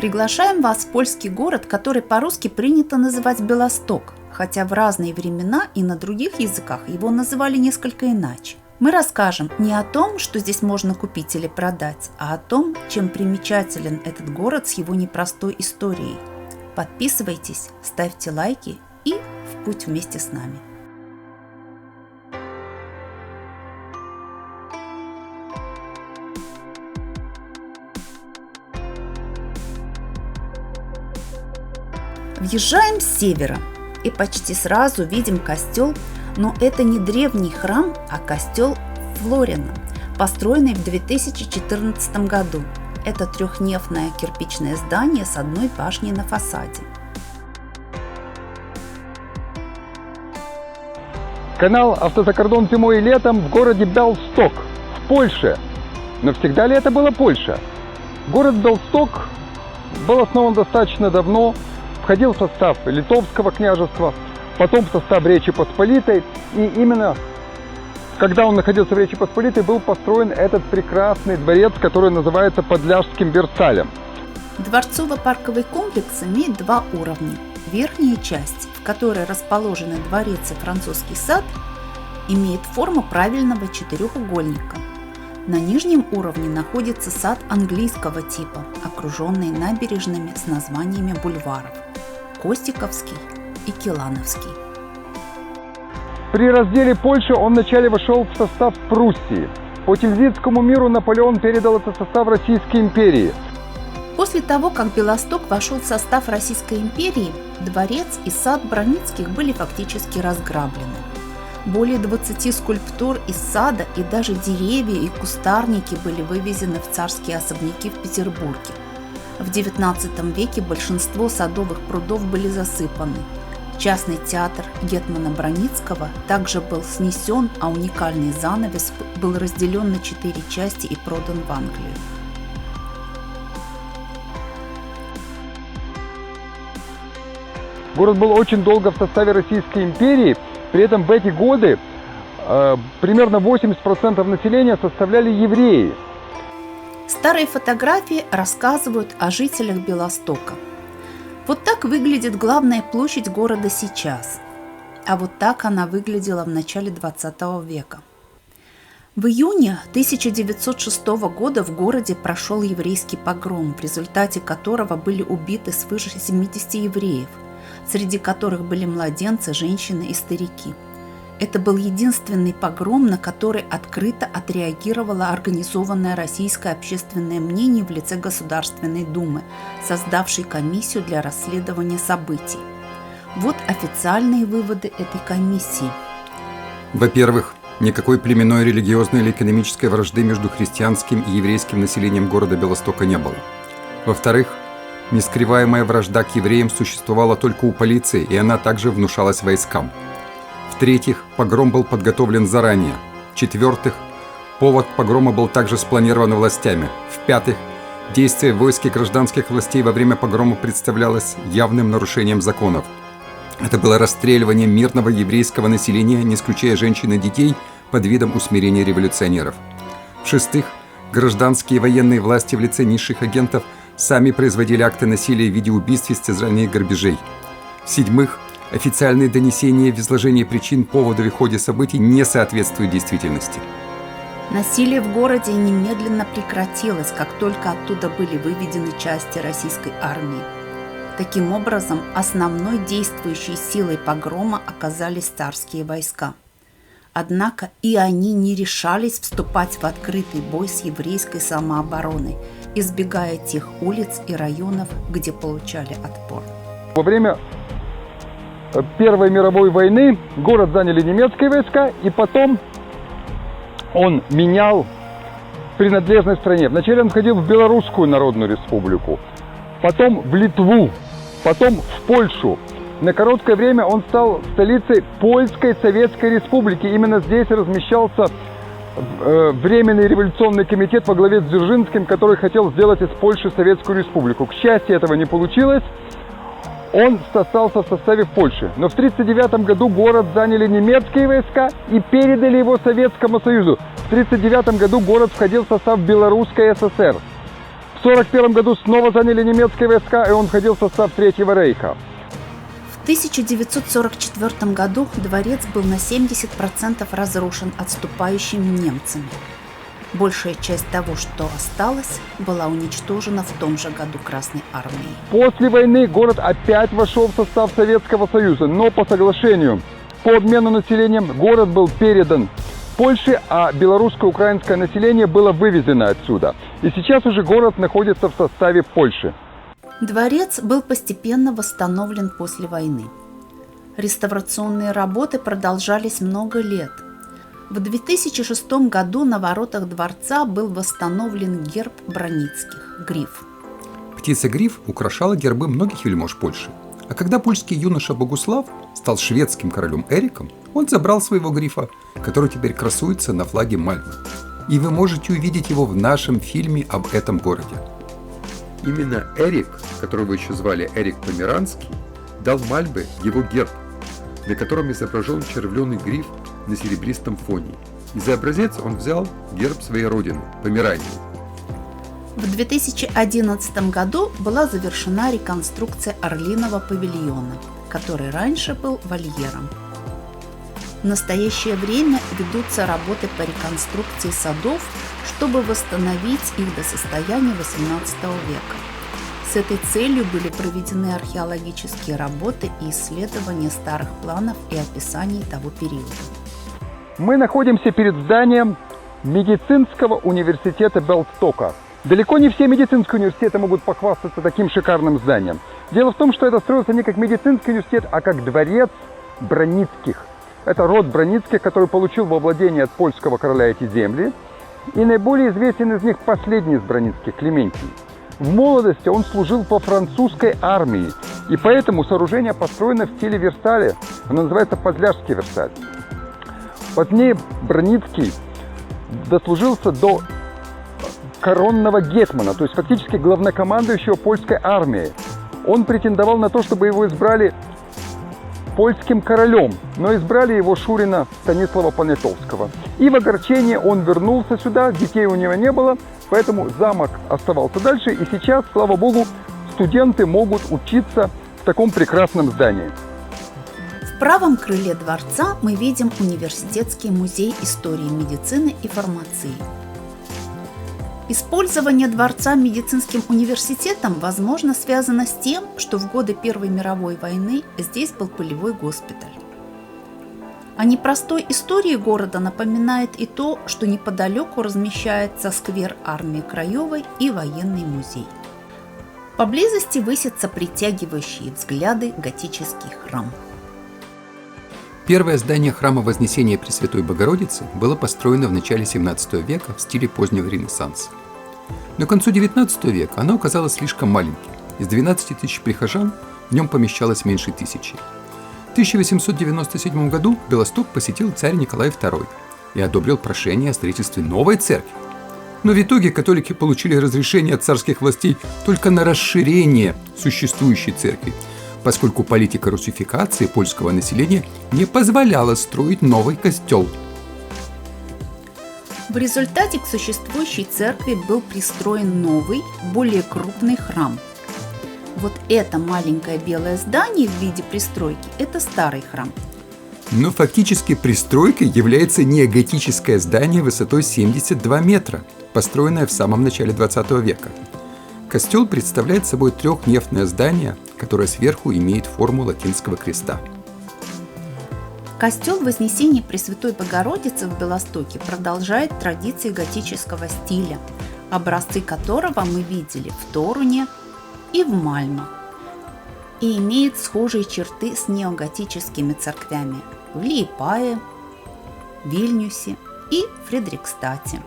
Приглашаем вас в польский город, который по-русски принято называть Белосток, хотя в разные времена и на других языках его называли несколько иначе. Мы расскажем не о том, что здесь можно купить или продать, а о том, чем примечателен этот город с его непростой историей. Подписывайтесь, ставьте лайки и в путь вместе с нами. Въезжаем с севера и почти сразу видим костел, но это не древний храм, а костел Флорина, построенный в 2014 году. Это трехнефное кирпичное здание с одной башней на фасаде. Канал «Автозакордон зимой и летом» в городе Белсток, в Польше. Но всегда ли это была Польша? Город Белсток был основан достаточно давно, входил в состав Литовского княжества, потом в состав Речи Посполитой. И именно когда он находился в Речи Посполитой, был построен этот прекрасный дворец, который называется Подляжским Версалем. Дворцово-парковый комплекс имеет два уровня. Верхняя часть, в которой расположены дворец и французский сад, имеет форму правильного четырехугольника. На нижнем уровне находится сад английского типа, окруженный набережными с названиями бульваров – Костиковский и Килановский. При разделе Польши он вначале вошел в состав Пруссии. По Тильзитскому миру Наполеон передал этот состав Российской империи. После того, как Белосток вошел в состав Российской империи, дворец и сад Броницких были фактически разграблены. Более 20 скульптур из сада и даже деревья и кустарники были вывезены в царские особняки в Петербурге. В XIX веке большинство садовых прудов были засыпаны. Частный театр гетмана Броницкого также был снесен, а уникальный занавес был разделен на 4 части и продан в Англию. Город был очень долго в составе Российской империи, при этом в эти годы примерно 80% населения составляли евреи. Старые фотографии рассказывают о жителях Белостока. Вот так выглядит главная площадь города сейчас, а вот так она выглядела в начале 20 века. В июне 1906 года в городе прошел еврейский погром, в результате которого были убиты свыше 70 евреев, среди которых были младенцы, женщины и старики. Это был единственный погром, на который открыто отреагировало организованное российское общественное мнение в лице Государственной Думы, создавшей комиссию для расследования событий. Вот официальные выводы этой комиссии. Во-первых, никакой племенной, религиозной или экономической вражды между христианским и еврейским населением города Белостока не было. Во-вторых, нескрываемая вражда к евреям существовала только у полиции, и она также внушалась войскам. В-третьих, погром был подготовлен заранее. В-четвертых, повод погрома был также спланирован властями. В-пятых, действие войск и гражданских властей во время погрома представлялось явным нарушением законов. Это было расстреливание мирного еврейского населения, не исключая женщин и детей, под видом усмирения революционеров. В-шестых, гражданские и военные власти в лице низших агентов сами производили акты насилия в виде убийств и истязаний и грабежей. В-седьмых, официальные донесения в изложении причин, поводов и ходе событий не соответствуют действительности. Насилие в городе немедленно прекратилось, как только оттуда были выведены части российской армии. Таким образом, основной действующей силой погрома оказались царские войска. Однако и они не решались вступать в открытый бой с еврейской самообороной, избегая тех улиц и районов, где получали отпор. Во время Первой мировой войны город заняли немецкие войска, и потом он менял принадлежность стране. Вначале он входил в Белорусскую Народную Республику, потом в Литву, потом в Польшу. На короткое время он стал столицей Польской Советской Республики. Именно здесь размещался Временный революционный комитет во главе с Дзержинским, который хотел сделать из Польши Советскую Республику. К счастью, этого не получилось. Он остался в составе Польши. Но в 1939 году город заняли немецкие войска и передали его Советскому Союзу. В 1939 году город входил в состав Белорусской ССР. В В 1941 году снова заняли немецкие войска, и он входил в состав Третьего рейха. В 1944 году дворец был на 70% разрушен отступающими немцами. Большая часть того, что осталось, была уничтожена в том же году Красной армией. После войны город опять вошел в состав Советского Союза, но по соглашению по обмену населением город был передан Польше, а белорусское и украинское население было вывезено отсюда. И сейчас уже город находится в составе Польши. Дворец был постепенно восстановлен после войны. Реставрационные работы продолжались много лет. В 2006 году на воротах дворца был восстановлен герб Браницких – гриф. Птица-гриф украшала гербы многих вельмож Польши. А когда польский юноша Богуслав стал шведским королем Эриком, он забрал своего грифа, который теперь красуется на флаге Мальмы. И вы можете увидеть его в нашем фильме об этом городе. Именно Эрик, которого еще звали Эрик Померанский, дал Мальбе его герб, на котором изображен червленый гриф на серебристом фоне. И за образец он взял герб своей родины – Померании. В 2011 году была завершена реконструкция Орлиного павильона, который раньше был вольером. В настоящее время ведутся работы по реконструкции садов, чтобы восстановить их до состояния XVIII века. С этой целью были проведены археологические работы и исследования старых планов и описаний того периода. Мы находимся перед зданием медицинского университета Белстока. Далеко не все медицинские университеты могут похвастаться таким шикарным зданием. Дело в том, что это строился не как медицинский университет, а как дворец Браницких. Это род Браницких, который получил во владение от польского короля эти земли. И наиболее известен из них последний из Браницких, Клементий. В молодости он служил во французской армии, и поэтому сооружение построено в стиле Версаля. Оно называется Подляжский Версаль. Позднее Браницкий дослужился до коронного гетмана, то есть фактически главнокомандующего польской армией. Он претендовал на то, чтобы его избрали польским королем, но избрали его шурина Станислава Понятовского. И в огорчении он вернулся сюда, детей у него не было, поэтому замок оставался дальше, и сейчас, слава богу, студенты могут учиться в таком прекрасном здании. В правом крыле дворца мы видим Университетский музей истории медицины и фармации. Использование дворца медицинским университетом, возможно, связано с тем, что в годы Первой мировой войны здесь был полевой госпиталь. О непростой истории города напоминает и то, что неподалеку размещается сквер армии Краевой и военный музей. Поблизости высятся притягивающие взгляды готический храм. Первое здание храма Вознесения Пресвятой Богородицы было построено в начале XVII века в стиле позднего Ренессанса. Но к концу XIX века оно оказалось слишком маленьким. Из 12 тысяч прихожан в нем помещалось меньше 1000. В 1897 году Белосток посетил царь Николай II и одобрил прошение о строительстве новой церкви. Но в итоге католики получили разрешение от царских властей только на расширение существующей церкви, поскольку политика русификации польского населения не позволяла строить новый костел. В результате к существующей церкви был пристроен новый, более крупный храм. Вот это маленькое белое здание в виде пристройки – это старый храм. Но фактически пристройкой является неоготическое здание высотой 72 метра, построенное в самом начале 20 века. Костел представляет собой трехнефное здание, которое сверху имеет форму латинского креста. Костел Вознесения Пресвятой Богородицы в Белостоке продолжает традиции готического стиля, образцы которого мы видели в Торуне и в Мальме, и имеет схожие черты с неоготическими церквями в Лиепае, Вильнюсе и Фредрикстате.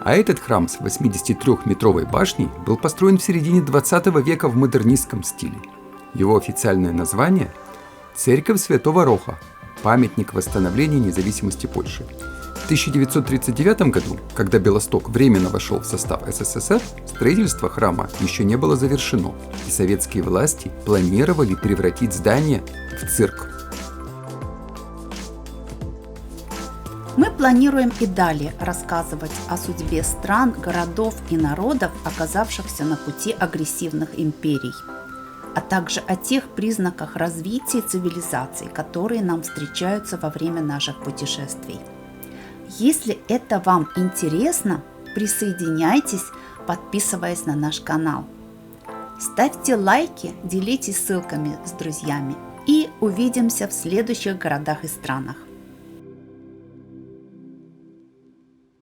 А этот храм с 83-метровой башней был построен в середине 20 века в модернистском стиле. Его официальное название – Церковь Святого Роха, памятник восстановления независимости Польши. В 1939 году, когда Белосток временно вошел в состав СССР, строительство храма еще не было завершено, и советские власти планировали превратить здание в цирк. Мы планируем и далее рассказывать о судьбе стран, городов и народов, оказавшихся на пути агрессивных империй, а также о тех признаках развития цивилизаций, которые нам встречаются во время наших путешествий. Если это вам интересно, присоединяйтесь, подписываясь на наш канал. Ставьте лайки, делитесь ссылками с друзьями и увидимся в следующих городах и странах.